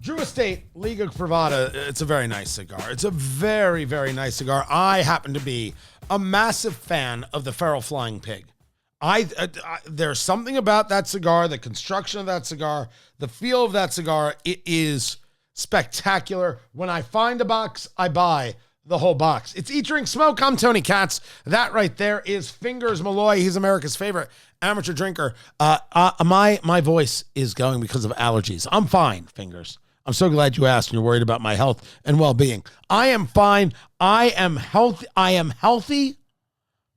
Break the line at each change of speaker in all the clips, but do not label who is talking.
Drew Estate, Liga Privada, it's a very nice cigar. It's a very, very nice cigar. I happen to be a massive fan of the Feral Flying Pig. There's something about that cigar, the construction of that cigar, the feel of that cigar. It is spectacular. When I find a box, I buy the whole box. It's Eat, Drink, Smoke. I'm Tony Katz. That right there is Fingers Malloy. He's America's favorite amateur drinker. My voice is going because of allergies. I'm fine, Fingers. I'm so glad you asked and you're worried about my health and well-being. I am fine. I am healthy.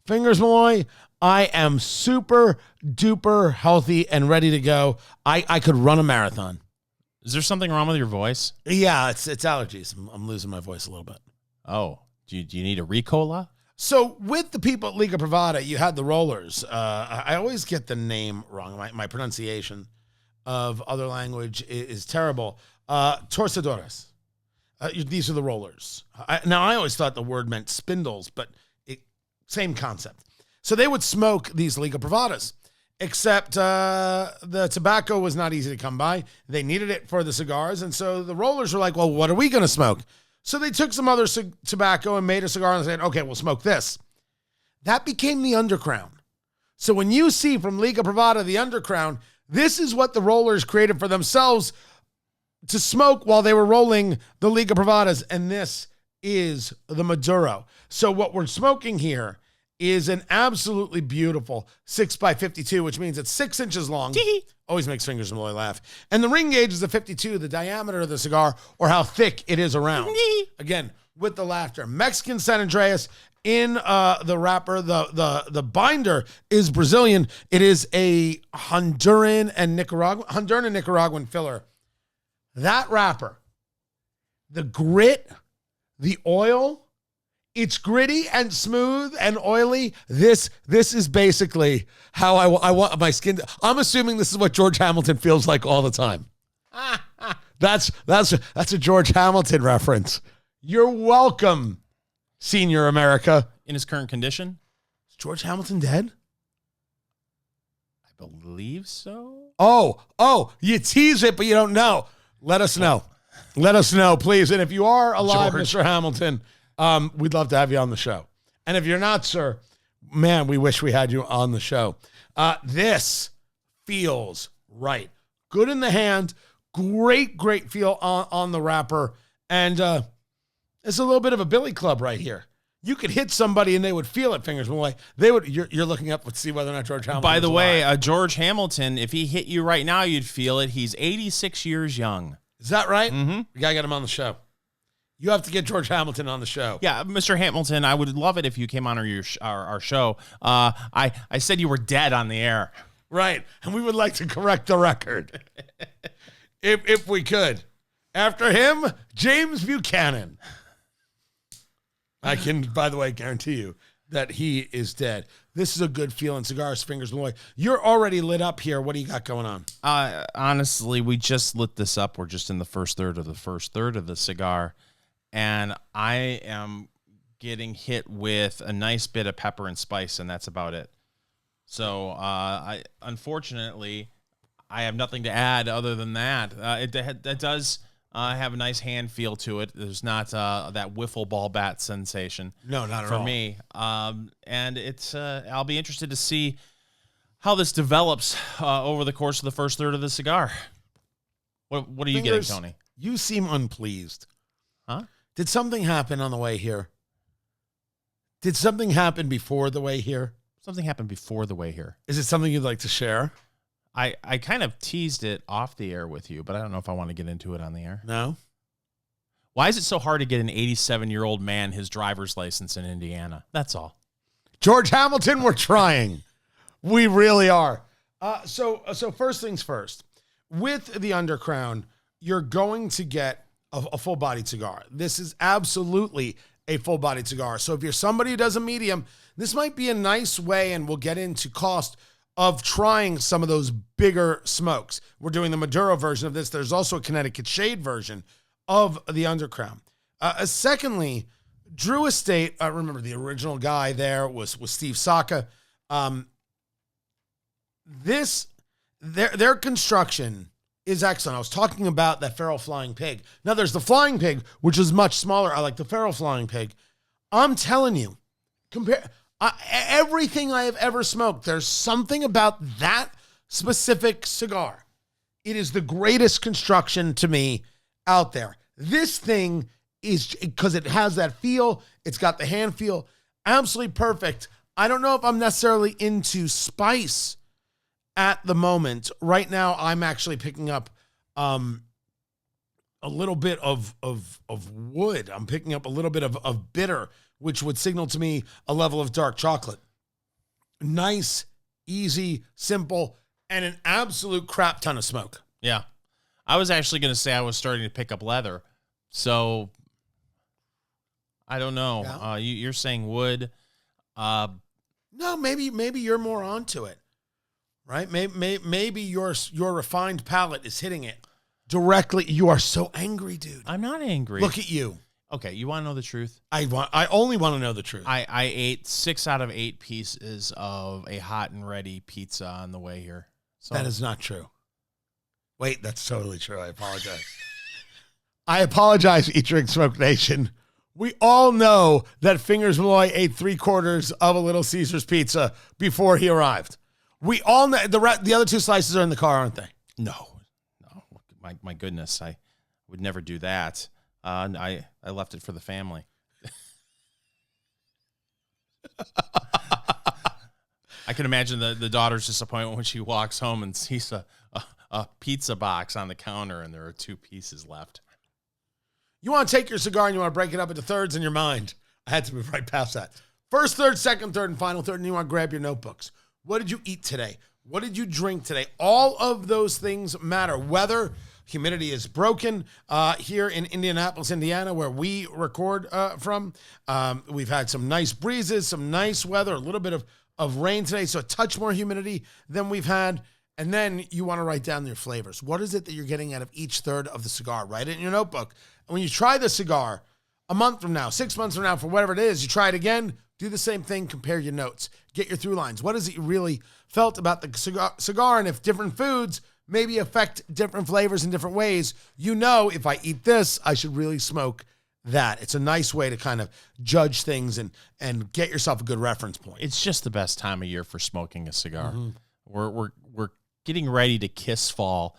Fingers Malloy. I am super duper healthy and ready to go. I could run a marathon.
Is there something wrong with your voice?
Yeah, it's allergies. I'm losing my voice a little bit.
Oh, do you need a Ricola?
So with the people at Liga Privada, you had the rollers. I always get the name wrong. My pronunciation of other language is terrible. Torcedores. These are the rollers. Now, I always thought the word meant spindles, but same concept. So they would smoke these Liga Privadas, except the tobacco was not easy to come by. They needed it for the cigars, and so the rollers were like, well, what are we going to smoke? So they took some other tobacco and made a cigar and said, okay, we'll smoke this. That became the Undercrown. So when you see from Liga Privada the Undercrown, this is what the rollers created for themselves to smoke while they were rolling the Liga Privadas, and this is the Maduro. So what we're smoking here is an absolutely beautiful 6x52, which means it's 6 inches long. Always makes Fingers Malloy laugh. And the ring gauge is a 52, the diameter of the cigar, or how thick it is around. Again, with the laughter. Mexican San Andreas in the wrapper. The binder is Brazilian. It is a Honduran and Nicaraguan filler. That wrapper, the grit, the oil, it's gritty and smooth and oily. This is basically how I want my skin. I'm assuming this is what George Hamilton feels like all the time. That's a George Hamilton reference. You're welcome, Senior America.
In his current condition?
Is George Hamilton dead?
I believe so.
Oh, you tease it, but you don't know. Let us know. Let us know, please. And if you are alive, George. Mr. Hamilton, we'd love to have you on the show. And if you're not, sir, man, we wish we had you on the show. This feels right. Good in the hand. Great feel on the wrapper. And it's a little bit of a billy club right here. You could hit somebody and they would feel it, Fingers Malloy. They would. You're looking up to see whether or not George Hamilton.
By the way, George Hamilton, if he hit you right now, you'd feel it. He's 86 years young.
Is that right?
Mm-hmm.
We gotta get him on the show. You have to get George Hamilton on the show.
Yeah, Mr. Hamilton, I would love it if you came on our show. I said you were dead on the air.
Right, and we would like to correct the record if we could. After him, James Buchanan. I can, by the way, guarantee you that he is dead. This is a good feeling cigars, Fingers Malloy. You're already lit up here. What do you got going on?
Honestly, we just lit this up. We're just in the first third of the cigar. And I am getting hit with a nice bit of pepper and spice, and that's about it. So, unfortunately, I have nothing to add other than that. It does have a nice hand feel to it. There's not that wiffle ball bat sensation.
No, not at
all. For
all.
me. And it's I'll be interested to see how this develops over the course of the first third of the cigar. What are you getting, Tony?
You seem unpleased.
Huh?
Did something happen on the way here? Did something happen before the way here?
Something happened before the way here.
Is it something you'd like to share?
I kind of teased it off the air with you, but I don't know if I want to get into it on the air.
No?
Why is it so hard to get an 87-year-old man his driver's license in Indiana? That's all.
George Hamilton, we're trying. We really are. So first things first. With the Undercrown, you're going to get a full-bodied cigar. This is absolutely a full-bodied cigar. So if you're somebody who does a medium, this might be a nice way, and we'll get into cost, of trying some of those bigger smokes. We're doing the Maduro version of this. There's also a Connecticut Shade version of the Undercrown. Secondly, Drew Estate, remember the original guy there was Steve Saka. Their construction is excellent. I was talking about that feral flying pig. Now there's the flying pig, which is much smaller. I like the feral flying pig. I'm telling you, everything I have ever smoked, there's something about that specific cigar. It is the greatest construction to me out there. This thing is, because it has that feel, it's got the hand feel, absolutely perfect. I don't know if I'm necessarily into spice at the moment. Right now, I'm actually picking up a little bit of wood. I'm picking up a little bit of bitter, which would signal to me a level of dark chocolate. Nice, easy, simple, and an absolute crap ton of smoke.
Yeah. I was actually going to say I was starting to pick up leather. So I don't know.
Yeah.
You're saying wood.
No, maybe you're more onto it, right? Maybe your refined palate is hitting it directly. You are so angry, dude.
I'm not angry.
Look at you.
Okay, you want to know the truth?
I only want to know the truth.
I ate 6 out of 8 pieces of a hot and ready pizza on the way here. So
that is not true. Wait, that's totally true. I apologize. I apologize, Eat, Drink, Smoke Nation. We all know that Fingers Malloy ate 3/4 of a Little Caesars pizza before he arrived. We all know the other 2 slices are in the car, aren't they?
No. My goodness, I would never do that. I left it for the family. I can imagine the daughter's disappointment when she walks home and sees a pizza box on the counter and there are 2 pieces left.
You want to take your cigar and you want to break it up into thirds in your mind. I had to move right past that. First third, second third, and final third, and you want to grab your notebooks. What did you eat today? What did you drink today? All of those things matter. Weather, humidity is broken here in Indianapolis, Indiana, where we record from. We've had some nice breezes, some nice weather, a little bit of rain today, so a touch more humidity than we've had. And then you want to write down your flavors. What is it that you're getting out of each third of the cigar? Write it in your notebook. And when you try the cigar a month from now, 6 months from now, for whatever it is, you try it again, do the same thing, compare your notes, get your through lines. What is it you really felt about the cigar? And if different foods maybe affect different flavors in different ways, you know, if I eat this, I should really smoke that. It's a nice way to kind of judge things and get yourself a good reference point.
It's just the best time of year for smoking a cigar. Mm-hmm. We're getting ready to kiss fall.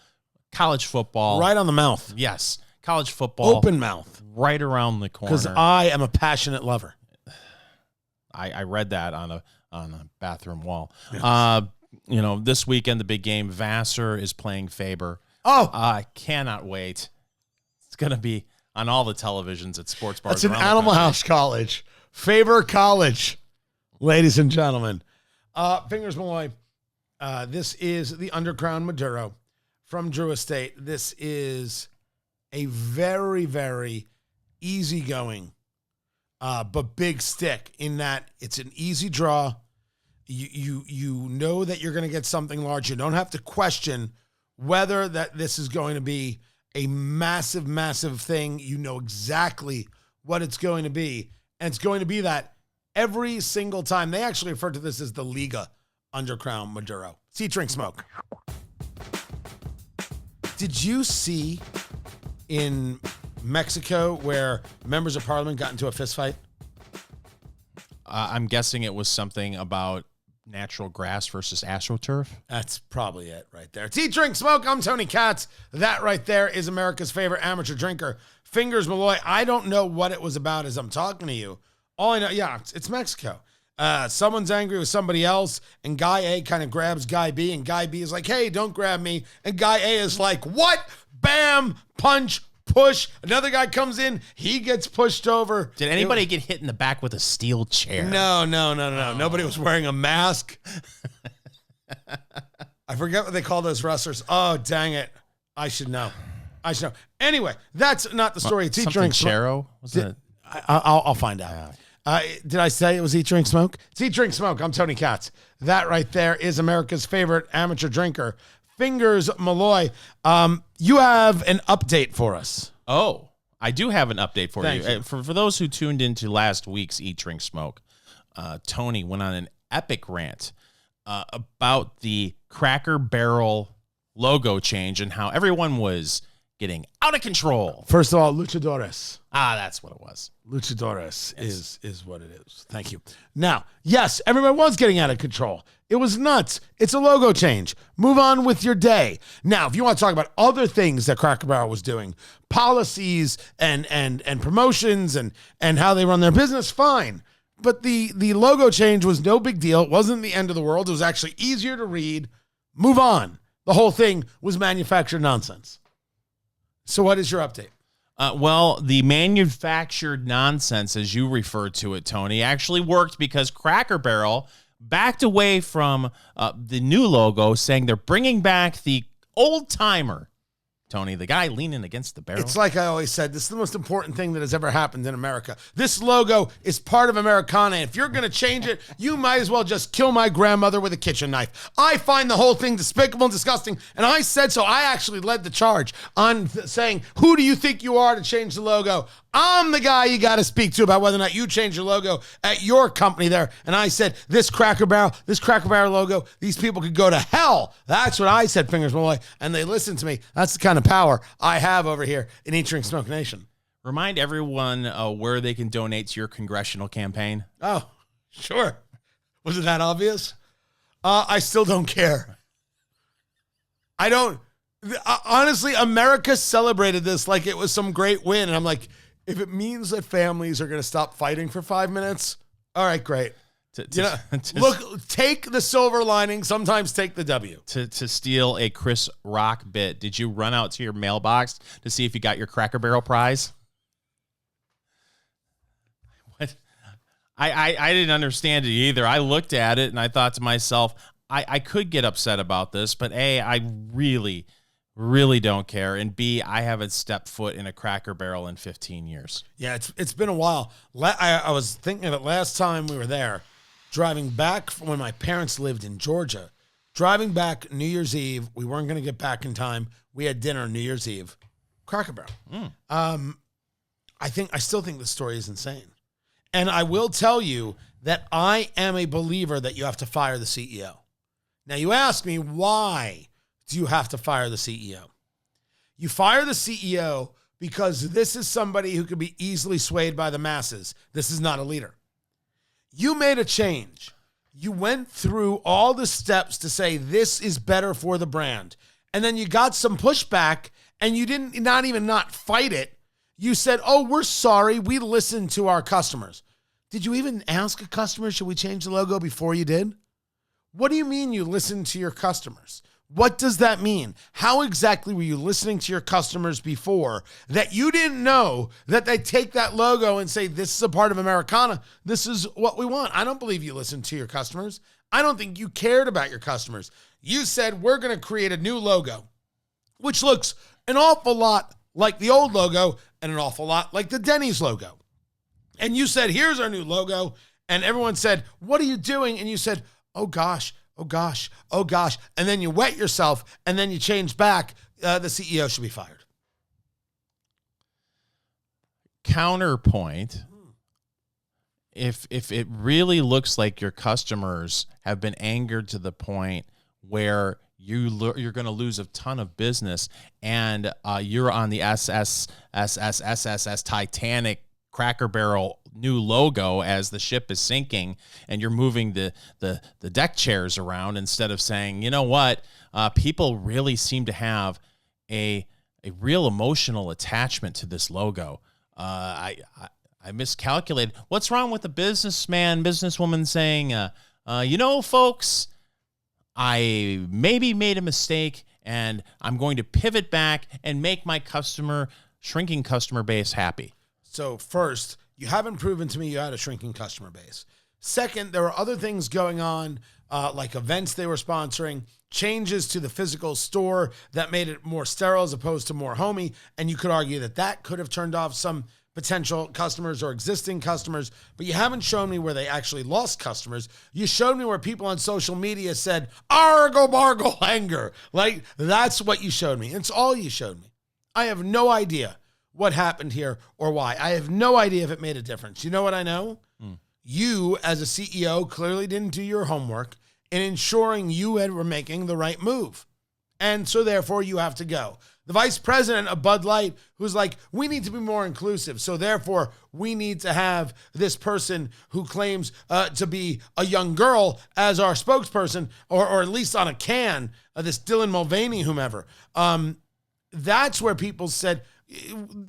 College football.
Right on the mouth.
Yes. College football.
Open mouth.
Right around the corner.
Because I am a passionate lover.
I read that on a bathroom wall.
Yes.
This weekend, the big game, Vassar is playing Faber.
Oh.
I cannot wait. It's going to be on all the televisions at sports bars.
That's an Animal House College. Faber College, ladies and gentlemen. Fingers Malloy. This is the Undercrown Maduro from Drew Estate. This is a very, very easygoing, but big stick in that it's an easy draw. You know that you're going to get something large. You don't have to question whether that this is going to be a massive, massive thing. You know exactly what it's going to be. And it's going to be that every single time. They actually refer to this as the Liga Undercrown Maduro. See, drink, smoke. Did you see in Mexico where members of parliament got into a fist fight?
I'm guessing it was something about natural grass versus AstroTurf.
That's probably it right there. It's Eat, Drink, Smoke. I'm Tony Katz. That right there is America's favorite amateur drinker, Fingers Malloy. I don't know what it was about as I'm talking to you. All I know, it's Mexico. Someone's angry with somebody else, and Guy A kind of grabs Guy B, and Guy B is like, hey, don't grab me. And Guy A is like, what? Bam, punch, push. Another guy comes in, he gets pushed over.
Did anybody get hit in the back with a steel chair?
No. Oh. Nobody was wearing a mask. I forget what they call those wrestlers. Oh, dang it. I should know. Anyway, that's not the story. It's Eat, Drink,
Smoke.
I'll find out.
Yeah.
Did I say it was Eat, Drink, Smoke? It's Eat, Drink, Smoke. I'm Tony Katz. That right there is America's favorite amateur drinker, Fingers Malloy. You have an update for us.
Oh, I do have an update for
Thank you.
For those who tuned into last week's Eat, Drink, Smoke, Tony went on an epic rant about the Cracker Barrel logo change and how everyone was getting out of control.
First of all, luchadores.
That's what it was.
Luchadores is what it is. Thank you. Now, yes, everyone was getting out of control. It was nuts. It's a logo change. Move on with your day. Now, if you want to talk about other things that Cracker Barrel was doing, policies and promotions and how they run their business, fine. But the logo change was no big deal. It wasn't the end of the world. It was actually easier to read. Move on. The whole thing was manufactured nonsense. So what is your update?
Well, the manufactured nonsense, as you referred to it, Tony, actually worked because Cracker Barrel backed away from the new logo, saying they're bringing back the old timer. Tony, the guy leaning against the barrel.
It's like I always said, this is the most important thing that has ever happened in America. This logo is part of Americana. If you're going to change it, you might as well just kill my grandmother with a kitchen knife. I find the whole thing despicable and disgusting, and I said so. I actually led the charge on saying, who do you think you are to change the logo? I'm the guy you got to speak to about whether or not you change your logo at your company there. And I said, this Cracker Barrel logo, these people could go to hell. That's what I said, Fingers Malloy. And they listened to me. That's the kind of power I have over here in Eat, Drink, Smoke Nation.
Remind everyone where they can donate to your congressional campaign.
Oh, sure. Was it that obvious? I still don't care. I don't. Honestly, America celebrated this like it was some great win. And I'm like, if it means that families are going to stop fighting for 5 minutes, all right, great. Look, take the silver lining. Sometimes take the W.
To steal a Chris Rock bit, did you run out to your mailbox to see if you got your Cracker Barrel prize? What? I didn't understand it either. I looked at it and I thought to myself, I could get upset about this, but A, I really don't care. And B, I haven't stepped foot in a Cracker Barrel in 15 years. Yeah,
it's been a while. I was thinking of it last time we were there, driving back from when my parents lived in Georgia. Driving back New Year's Eve, we weren't going to get back in time. We had dinner New Year's Eve. Cracker Barrel. I still think the story is insane. And I will tell you that I am a believer that you have to fire the CEO. Now, you ask me, why do you have to fire the CEO? You fire the CEO because this is somebody who could be easily swayed by the masses. This is not a leader. You made a change. You went through all the steps to say this is better for the brand. And then you got some pushback and you didn't not fight it. You said, oh, we're sorry. We listened to our customers. Did you even ask a customer, should we change the logo before you did? What do you mean you listened to your customers? What does that mean? How exactly were you listening to your customers before that you didn't know that they take that logo and say, this is a part of Americana. This is what we want. I don't believe you listened to your customers. I don't think you cared about your customers. You said, we're going to create a new logo, which looks an awful lot like the old logo and an awful lot like the Denny's logo. And you said, here's our new logo. And everyone said, what are you doing? And you said, oh gosh. Oh gosh, oh gosh. And then you wet yourself and then you change back. The CEO should be fired.
Counterpoint. If it really looks like your customers have been angered to the point where you're going to lose a ton of business and you're on the SSS Titanic Cracker Barrel new logo as the ship is sinking and you're moving the deck chairs around instead of saying, you know what, people really seem to have a real emotional attachment to this logo. I miscalculated. What's wrong with the businesswoman saying, you know, folks, I maybe made a mistake and I'm going to pivot back and make my shrinking customer base happy.
So first, you haven't proven to me you had a shrinking customer base. Second, there were other things going on, like events they were sponsoring, changes to the physical store that made it more sterile as opposed to more homey. And you could argue that could have turned off some potential customers or existing customers, but you haven't shown me where they actually lost customers. You showed me where people on social media said, argle bargle anger. Like, that's what you showed me. It's all you showed me. I have no idea what happened here or why. I have no idea if it made a difference. You know what I know? You, as a CEO, clearly didn't do your homework in ensuring you were making the right move. And so therefore you have to go. The vice president of Bud Light, who's like, we need to be more inclusive. So therefore we need to have this person who claims to be a young girl as our spokesperson, or at least on a can, this Dylan Mulvaney, whomever. That's where people said,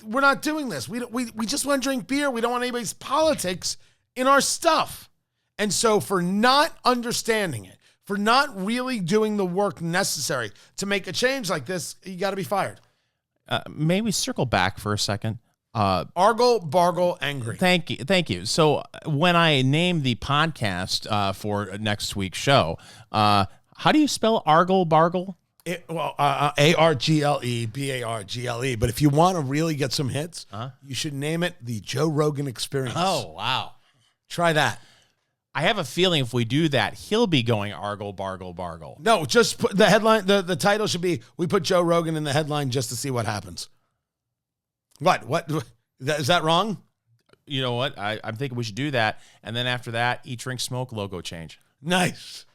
we're not doing this. We just want to drink beer. We don't want anybody's politics in our stuff. And so for not understanding it, for not really doing the work necessary to make a change like this, you got to be fired.
May we circle back for a second?
Argle, Bargle, Angry.
Thank you. So when I named the podcast for next week's show, how do you spell Argle, Bargle?
Argle, Bargle. But if you want to really get some hits, you should name it the Joe Rogan Experience.
Oh, wow.
Try that.
I have a feeling if we do that, he'll be going Argle, Bargle, Bargle.
No, just put the headline. The title should be, we put Joe Rogan in the headline just to see what happens. What? Is that wrong?
You know what? I'm thinking we should do that. And then after that, Eat, Drink, Smoke logo change.
Nice.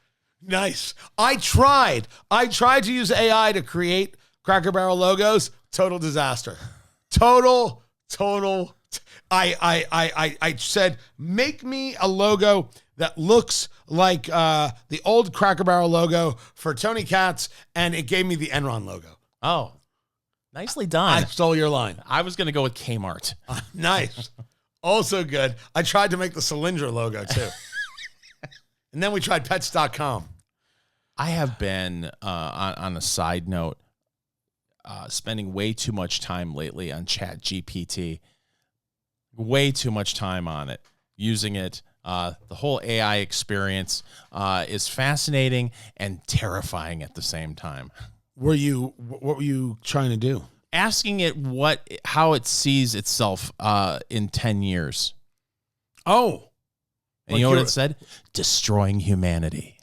I tried to use AI to create Cracker Barrel logos. Total disaster. Total. I said, make me a logo that looks like the old Cracker Barrel logo for Tony Katz, and it gave me the Enron logo.
Oh, nicely done.
I stole your line.
I was going to go with Kmart.
Nice. Also good. I tried to make the Solyndra logo, too. And then we tried pets.com.
I have been, on a side note, spending way too much time lately on ChatGPT. Way too much time on it, using it. The whole AI experience is fascinating and terrifying at the same time.
What were you trying to do?
Asking it how it sees itself in 10 years.
Oh.
And you know what it said? Destroying humanity.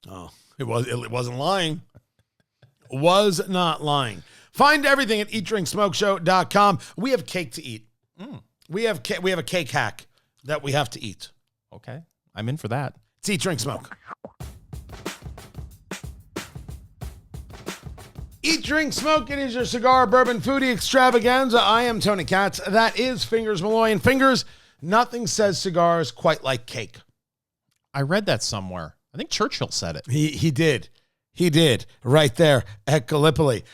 Oh, it wasn't lying. Was not lying. Find everything at eatdrinksmokeshow.com. We have cake to eat. We have a cake hack that we have to eat.
Okay. I'm in for that.
It's Eat, Drink, Smoke. Eat, Drink, Smoke. It is your cigar, bourbon, foodie extravaganza. I am Tony Katz. That is Fingers Malloy. And Fingers, nothing says cigars quite like cake.
I read that somewhere. I think Churchill said it.
He did. He did. Right there at Gallipoli.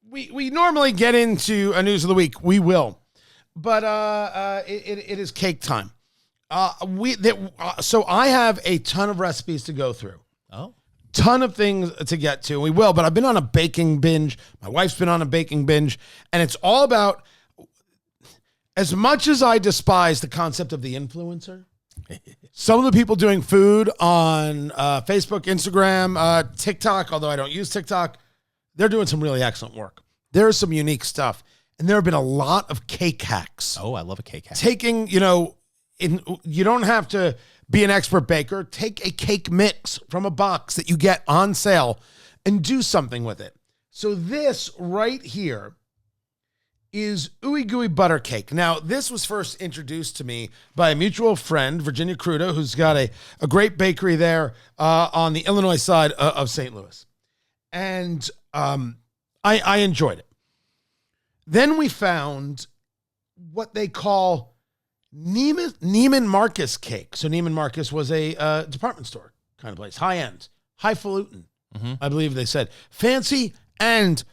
We normally get into a news of the week. We will. But it is cake time. So I have a ton of recipes to go through.
Oh.
Ton of things to get to. We will, but I've been on a baking binge. My wife's been on a baking binge. And it's all about, as much as I despise the concept of the influencer, some of the people doing food on Facebook, Instagram, TikTok, although I don't use TikTok, they're doing some really excellent work. There's some unique stuff. And there have been a lot of cake hacks.
Oh, I love a cake hack.
Taking, you don't have to be an expert baker. Take a cake mix from a box that you get on sale and do something with it. So this right here is Ooey Gooey butter cake. Now, this was first introduced to me by a mutual friend, Virginia Crudo, who's got a great bakery there on the Illinois side of St. Louis. And I enjoyed it. Then we found what they call Neiman Marcus cake. So Neiman Marcus was a department store kind of place, high-end, highfalutin, I believe they said. Fancy and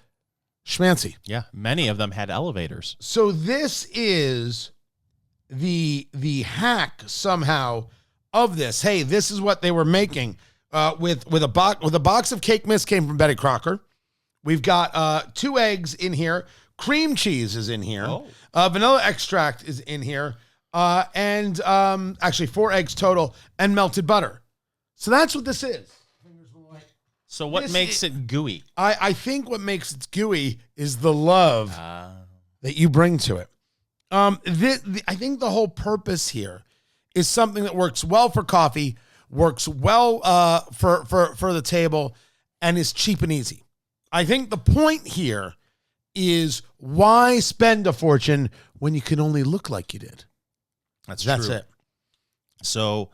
schmancy.
Yeah, many of them had elevators.
So this is the hack somehow of this. Hey, this is what they were making with a box of cake mix came from Betty Crocker. We've got 2 eggs in here. Cream cheese is in here. Oh. Vanilla extract is in here. And actually 4 eggs total and melted butter. So that's what this is.
So what makes it gooey?
I think what makes it gooey is the love that you bring to it. I think the whole purpose here is something that works well for coffee, works well for the table, and is cheap and easy. I think the point here is, why spend a fortune when you can only look like you did?
That's
true.
It. So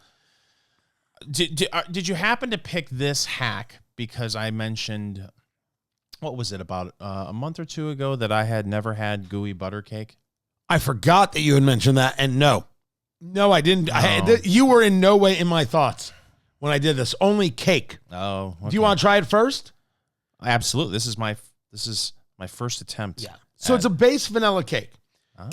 did you happen to pick this hack because I mentioned what was it, about a month or two ago that I had never had gooey butter cake?
I forgot that you had mentioned that, and no, I didn't. You were in no way in my thoughts when I did this. Only cake.
Oh, okay.
Do you want to try it first?
Absolutely. This is my first attempt.
Yeah. So it's a base vanilla cake.
Oh.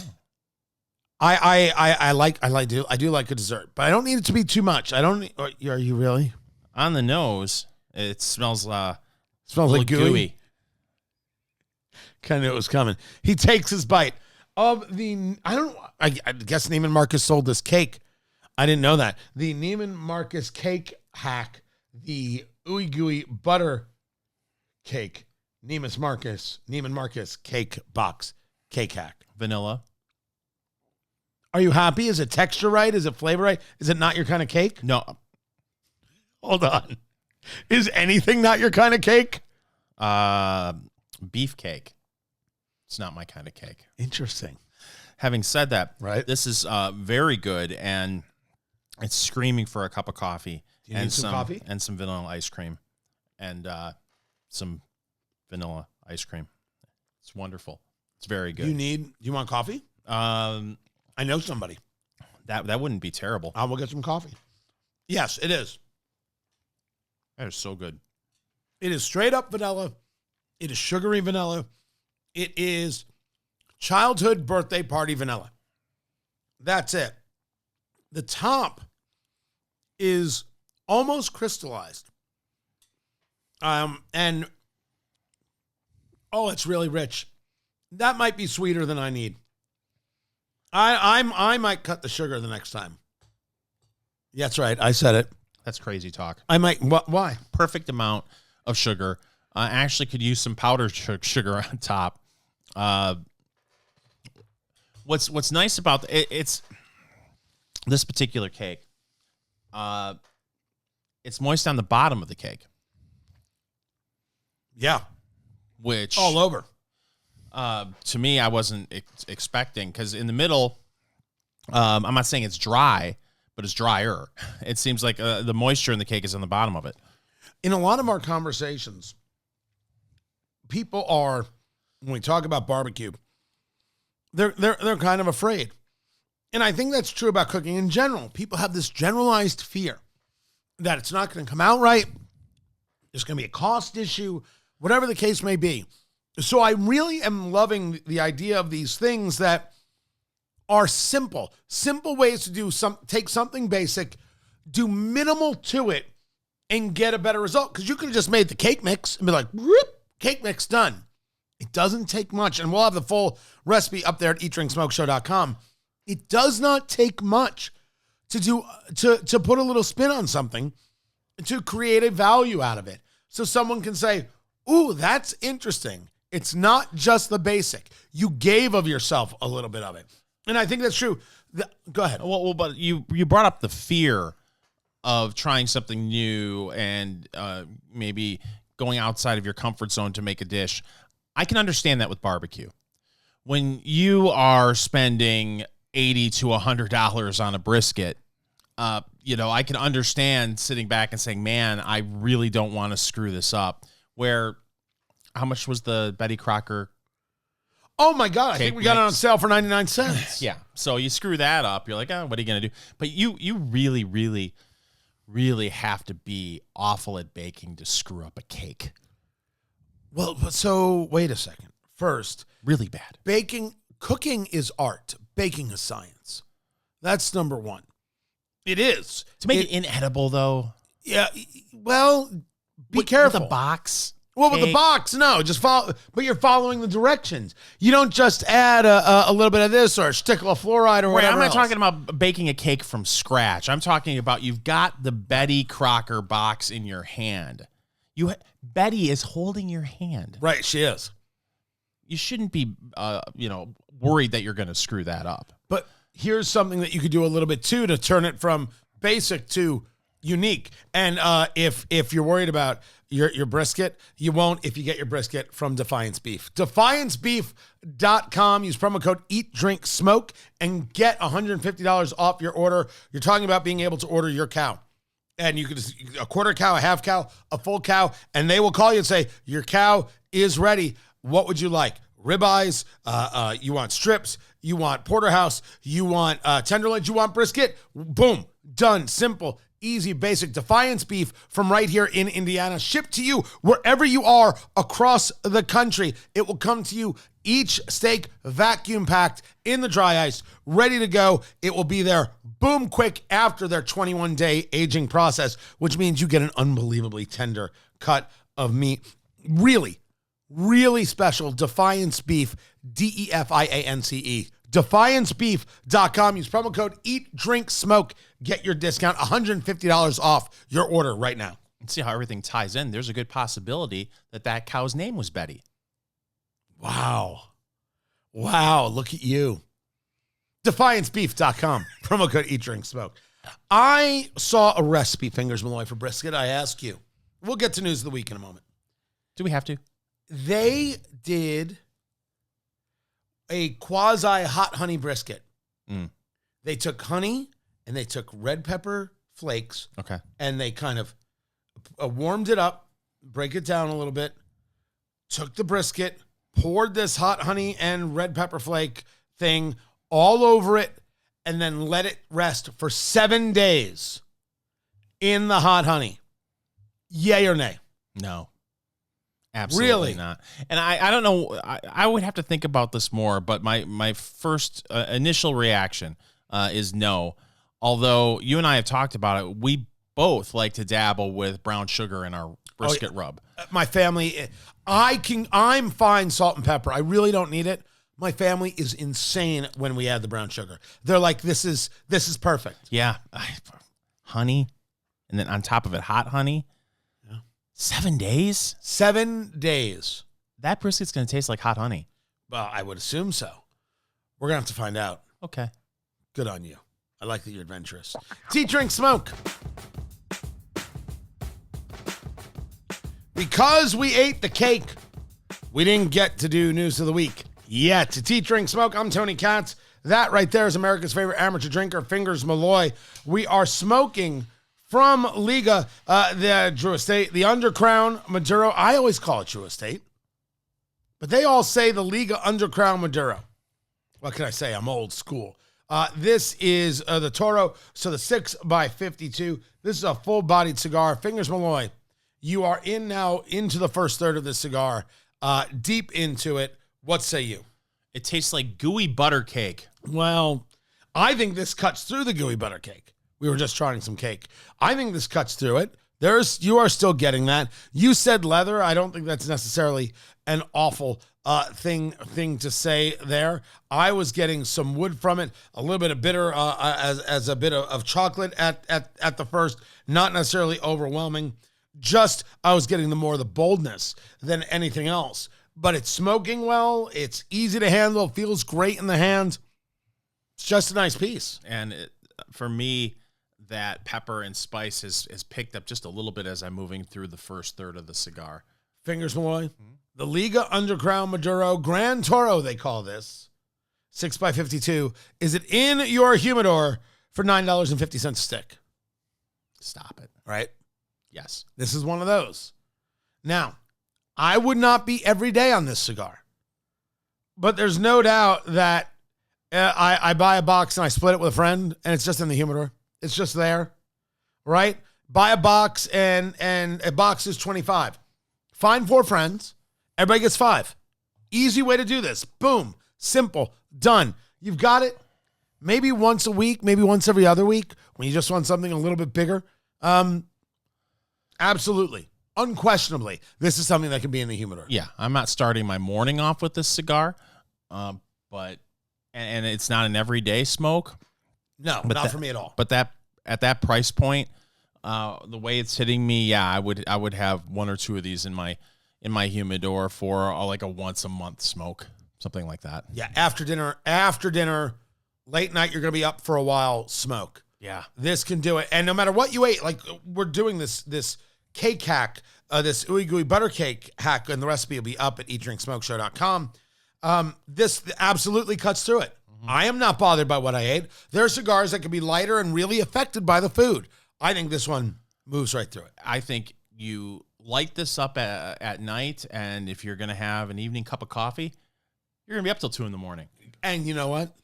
I do like a dessert, but I don't need it to be too much. I don't. Are you really?
On the nose, it smells
like gooey. Kind of knew it was coming. He takes his bite of the. I guess Neiman Marcus sold this cake. I didn't know that. The Neiman Marcus cake hack, the Ooey Gooey butter cake. Neiman Marcus cake box cake hack.
Vanilla.
Are you happy? Is it texture right? Is it flavor right? Is it not your kind of cake?
No.
Hold on. Is anything not your kind of cake?
Beef cake. It's not my kind of cake.
Interesting.
Having said that,
right?
This is very good, and it's screaming for a cup of coffee.
Do you need some coffee?
And some vanilla ice cream. And some vanilla ice cream. It's wonderful. It's very good.
Do you want coffee? I know somebody.
That wouldn't be terrible.
I will get some coffee. Yes, it is.
That is so good.
It is straight up vanilla. It is sugary vanilla. It is childhood birthday party vanilla. That's it. The top is almost crystallized. And it's really rich. That might be sweeter than I need. I might cut the sugar the next time. That's right. I said it.
That's crazy talk.
I might. Why?
Perfect amount of sugar. Actually could use some powdered sugar on top. What's nice about it's this particular cake. It's moist on the bottom of the cake.
Yeah.
Which
all over.
To me, I wasn't expecting, because in the middle, I'm not saying it's dry, but it's drier. It seems like the moisture in the cake is on the bottom of it.
In a lot of our conversations, people are, when we talk about barbecue, they're kind of afraid. And I think that's true about cooking in general. People have this generalized fear that it's not going to come out right. There's going to be a cost issue, whatever the case may be. So I really am loving the idea of these things that are simple ways to take something basic, do minimal to it, and get a better result. Because you could have just made the cake mix and be like, whoop, cake mix done. It doesn't take much. And we'll have the full recipe up there at eatdrinksmokeshow.com. It does not take much to put a little spin on something, to create a value out of it. So someone can say, ooh, that's interesting. It's not just the basic. You gave of yourself a little bit of it. And I think that's true. Go ahead.
Well, but you brought up the fear of trying something new and maybe going outside of your comfort zone to make a dish. I can understand that with barbecue. When you are spending $80 to $100 on a brisket, I can understand sitting back and saying, man, I really don't want to screw this up. Where, how much was the Betty Crocker?
Oh my God, I think we got it on sale for 99 cents.
Yeah. So you screw that up. You're like, oh, what are you going to do? But you really, really, really have to be awful at baking to screw up a cake.
Well, so wait a second. First,
really bad.
Cooking is art. Baking is science. That's number one. It is.
To make it inedible, though.
Yeah. Well, be careful.
With a box.
Well, with the box, no, just follow. But you're following the directions. You don't just add a little bit of this or a stickle of fluoride or whatever.
I'm not
else.
talking about baking a cake from scratch. I'm talking about you've got the Betty Crocker box in your hand. Betty is holding your hand.
Right, she is.
You shouldn't be, worried that you're going to screw that up.
But here's something that you could do a little bit too to turn it from basic to unique. And if you're worried about your brisket, you won't if you get your brisket from Defiance Beef. DefianceBeef.com. Use promo code EatDrinkSmoke and get $150 off your order. You're talking about being able to order your cow And you can just, a quarter cow, a half cow, a full cow, and they will call you and say, your cow is ready. What would you like? Ribeyes, you want strips, you want porterhouse, you want tenderloins, you want brisket. Boom, done, simple, easy, basic. Defiance beef from right here in Indiana, shipped to you wherever you are across the country. It will come to you, each steak vacuum packed in the dry ice, ready to go. It will be there boom quick after their 21-day aging process, which means you get an unbelievably tender cut of meat. Really, really special Defiance Beef, DEFIANCE. DefianceBeef.com. Use promo code EATDRINKSMOKE. Get your discount, $150 off your order right now.
And see how everything ties in. There's a good possibility that cow's name was Betty.
Wow. Wow, look at you. DefianceBeef.com. Promo code EATDRINKSMOKE. I saw a recipe, Fingers Malloy, for brisket. I ask you. We'll get to news of the week in a moment.
Do we have to?
They did a quasi hot honey brisket. They took honey and they took red pepper flakes.
Okay.
And they kind of warmed it up, break it down a little bit, took the brisket, poured this hot honey and red pepper flake thing all over it, and then let it rest for 7 days in the hot honey. Yay or nay?
No. Absolutely not. And I don't know. I would have to think about this more, but my first initial reaction is no. Although you and I have talked about it, we both like to dabble with brown sugar in our brisket rub.
My family, I'm fine salt and pepper. I really don't need it. My family is insane when we add the brown sugar. They're like, this is perfect.
Yeah. Honey. And then on top of it, hot honey. 7 days?
7 days.
That brisket's going to taste like hot honey.
Well, I would assume so. We're going to have to find out.
Okay.
Good on you. I like that you're adventurous. Tea, drink, smoke. Because we ate the cake, we didn't get to do news of the week yet. To Tea, drink, smoke, I'm Tony Katz. That right there is America's favorite amateur drinker, Fingers Malloy. We are smoking from Liga, the Drew Estate, the Undercrown Maduro. I always call it Drew Estate, but they all say the Liga Undercrown Maduro. What can I say? I'm old school. This is the Toro, so the 6x52. This is a full-bodied cigar. Fingers Malloy, you are in now into the first third of the cigar, deep into it. What say you?
It tastes like gooey butter cake.
Well, I think this cuts through the gooey butter cake. We were just trying some cake. I think this cuts through it. You are still getting that. You said leather. I don't think that's necessarily an awful thing to say there. I was getting some wood from it, a little bit of bitter as a bit of chocolate at the first, not necessarily overwhelming. Just I was getting the boldness than anything else. But it's smoking well. It's easy to handle. Feels great in the hand. It's just a nice piece.
And for me, that pepper and spice has picked up just a little bit as I'm moving through the first third of the cigar.
Fingers Malloy. The Liga Undercrown Maduro Grand Toro, they call this. 6x52. Is it in your humidor for $9.50 a stick?
Stop it.
Right?
Yes.
This is one of those. Now, I would not be every day on this cigar. But there's no doubt that I buy a box and I split it with a friend and it's just in the humidor. It's just there, right? Buy a box and a box is $25. Find 4 friends. Everybody gets 5. Easy way to do this. Boom. Simple. Done. You've got it. Maybe once a week, maybe once every other week when you just want something a little bit bigger. Absolutely. Unquestionably, this is something that can be in the humidor.
Yeah, I'm not starting my morning off with this cigar, but it's not an everyday smoke.
No, but not for me at all.
But that at that price point, the way it's hitting me, yeah, I would have 1 or 2 of these in my humidor for like a once a month smoke, something like that.
Yeah, after dinner, late night, you're gonna be up for a while. Smoke.
Yeah,
this can do it. And no matter what you ate, like we're doing this cake hack, this Ooey Gooey butter cake hack, and the recipe will be up at eatdrinksmokeshow.com. This absolutely cuts through it. I am not bothered by what I ate. There are cigars that can be lighter and really affected by the food. I think this one Moves right through it.
I think you light this up at night, and if you're going to have an evening cup of coffee, you're going to be up till 2 a.m.
And you know what?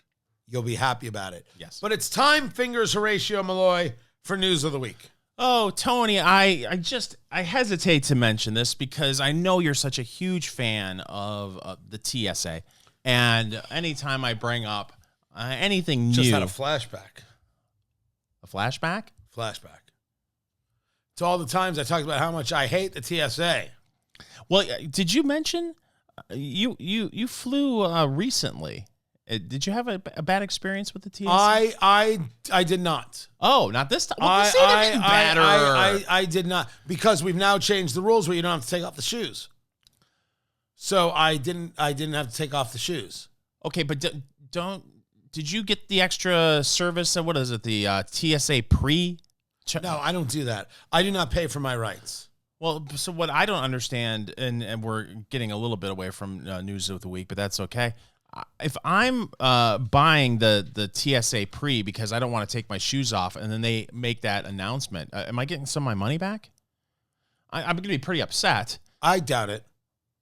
You'll be happy about it.
Yes.
But it's time, Fingers Horatio Malloy, for News of the Week.
Oh, Tony, I hesitate to mention this because I know you're such a huge fan of the TSA. And anytime I bring up anything new.
Just had a flashback.
A flashback?
Flashback. To all the times I talked about how much I hate the TSA.
Well, did you mention you flew recently? Did you have a bad experience with the TSA?
I did not.
Oh, not this time. Well,
I did not, because we've now changed the rules where you don't have to take off the shoes. So I didn't have to take off the shoes.
Okay, but did you get the extra service? What is it? The TSA pre?
No, I don't do that. I do not pay for my rights.
Well, so what I don't understand, and we're getting a little bit away from News of the Week, but that's okay. If I'm buying the TSA pre because I don't want to take my shoes off, and then they make that announcement, am I getting some of my money back? I'm going to be pretty upset.
I doubt it.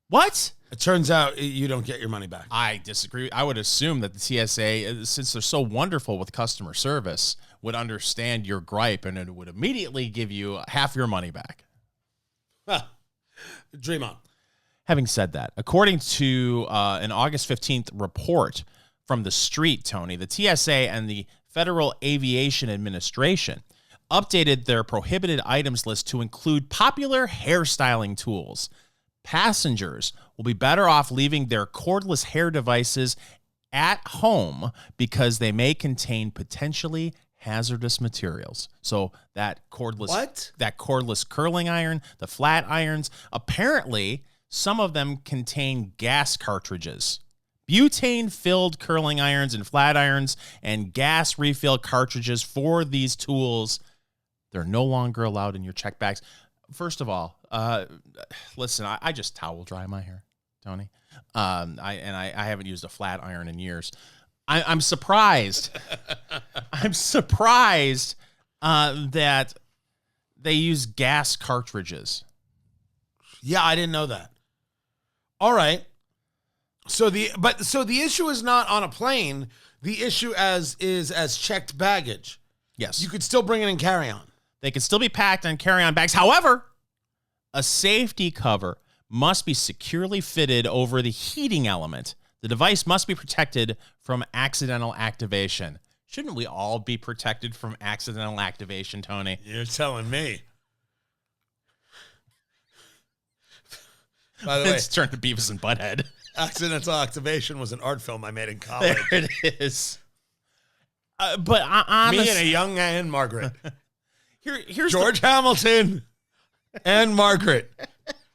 What?
It turns out you don't get your money back.
I disagree. I would assume that the TSA, since they're so wonderful with customer service, would understand your gripe, and it would immediately give you half your money back.
Huh. Dream on.
Having said that, according to an August 15th report from The Street, Tony, the TSA and the Federal Aviation Administration updated their prohibited items list to include popular hairstyling tools. Passengers will be better off leaving their cordless hair devices at home because they may contain potentially hazardous materials. So that cordless curling iron, the flat irons, apparently some of them contain gas cartridges. Butane-filled curling irons and flat irons and gas refill cartridges for these tools, they're no longer allowed in your check bags. First of all, listen, I just towel dry my hair, Tony. I haven't used a flat iron in years. I'm surprised. I'm surprised that they use gas cartridges.
Yeah, I didn't know that. All right. So the issue is not on a plane. The issue is as checked baggage.
Yes.
You could still bring it in carry-on.
They can still be packed on carry-on bags. However, a safety cover must be securely fitted over the heating element. The device must be protected from accidental activation. Shouldn't we all be protected from accidental activation, Tony?
You're telling me. By the way,
it's turned to Beavis and Butthead.
Accidental Activation was an art film I made in college.
There it is. But honestly,
me and a young Anne Margaret.
Here's
George Hamilton and Margaret.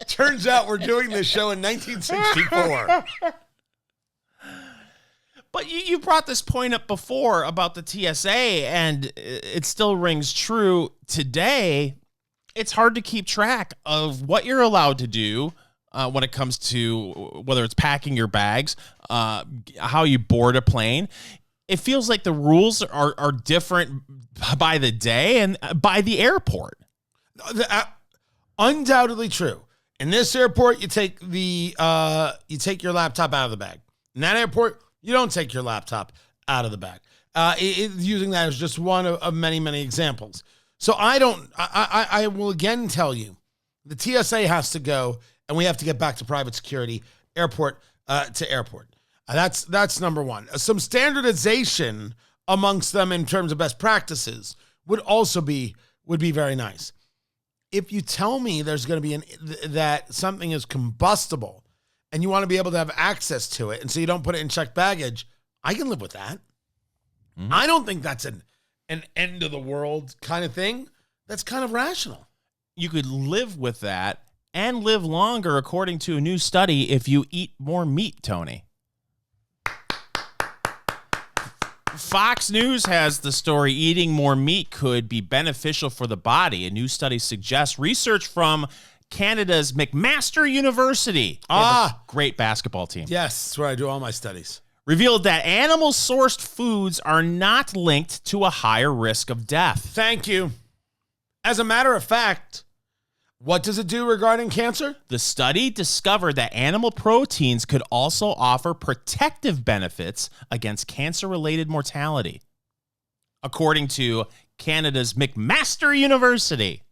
Turns out we're doing this show in 1964.
But you brought this point up before about the TSA, and it still rings true today. It's hard to keep track of what you're allowed to do when it comes to whether it's packing your bags, how you board a plane. It feels like the rules are different by the day and by the airport.
Undoubtedly true. In this airport, you take your laptop out of the bag. In that airport, you don't take your laptop out of the bag. Using that as just one of many, many examples. So I will again tell you, the TSA has to go, and we have to get back to private security, airport to airport. That's number one. Some standardization amongst them in terms of best practices would be very nice. If you tell me there's going to be that something is combustible and you want to be able to have access to it, and so you don't put it in checked baggage, I can live with that. Mm-hmm. I don't think that's an end of the world kind of thing. That's kind of rational.
You could live with that and live longer, according to a new study, if you eat more meat, Tony. Fox News has the story, eating more meat could be beneficial for the body. A new study suggests research from Canada's McMaster University, great basketball team.
Yes, that's where I do all my studies.
Revealed that animal-sourced foods are not linked to a higher risk of death.
Thank you. As a matter of fact, what does it do regarding cancer?
The study discovered that animal proteins could also offer protective benefits against cancer-related mortality, according to Canada's McMaster University.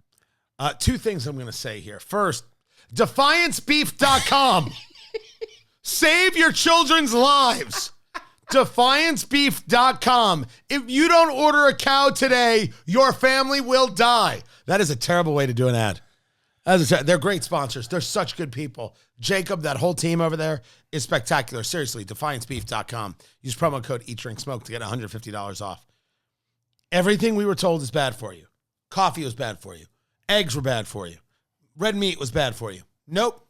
Two things I'm going to say here. First, DefianceBeef.com. Save your children's lives. DefianceBeef.com. If you don't order a cow today, your family will die. That is a terrible way to do an ad. They're great sponsors. They're such good people. Jacob, that whole team over there is spectacular. Seriously, DefianceBeef.com. Use promo code EatDrinkSmoke to get $150 off. Everything we were told is bad for you. Coffee was bad for you. Eggs were bad for you. Red meat was bad for you. Nope.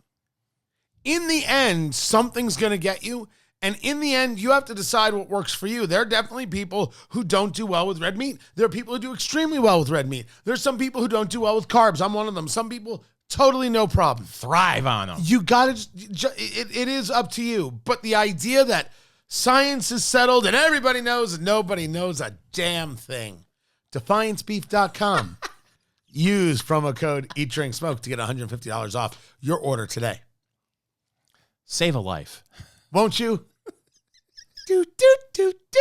In the end, something's going to get you. And in the end, you have to decide what works for you. There are definitely people who don't do well with red meat. There are people who do extremely well with red meat. There's some people who don't do well with carbs. I'm one of them. Some people, totally no problem.
Thrive on them.
You got to, it is up to you. But the idea that science is settled and everybody knows and nobody knows a damn thing. DefianceBeef.com. Use promo code EatDrinkSmoke to get $150 off your order today.
Save a life.
Won't you? Do, do, do, do.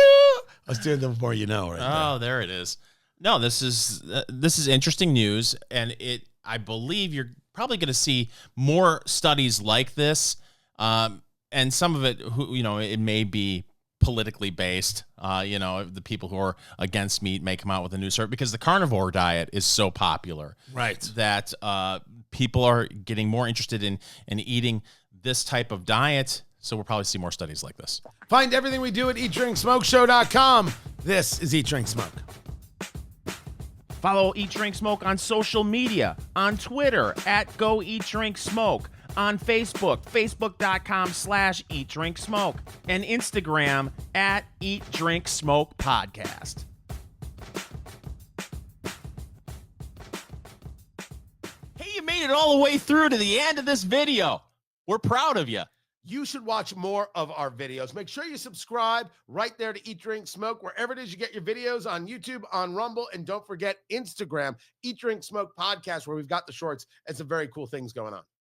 I was doing the more you know right
Oh, there it is. No, this is interesting news, and I believe you're probably going to see more studies like this, and some of it, it may be politically based. The people who are against meat may come out with a new survey because the carnivore diet is so popular,
right?
That people are getting more interested in eating this type of diet. So we'll probably see more studies like this.
Find everything we do at EatDrinkSmokeShow.com. This is Eat Drink Smoke.
Follow Eat Drink Smoke on social media, on Twitter at Go Eat Drink Smoke, on Facebook, Facebook.com/Eat Drink Smoke, and Instagram at Eat Drink Smoke Podcast. Hey, you made it all the way through to the end of this video. We're proud of you.
You should watch more of our videos. Make sure you subscribe right there to Eat, Drink, Smoke, wherever it is you get your videos, on YouTube, on Rumble, and don't forget Instagram, Eat, Drink, Smoke Podcast, where we've got the shorts and some very cool things going on.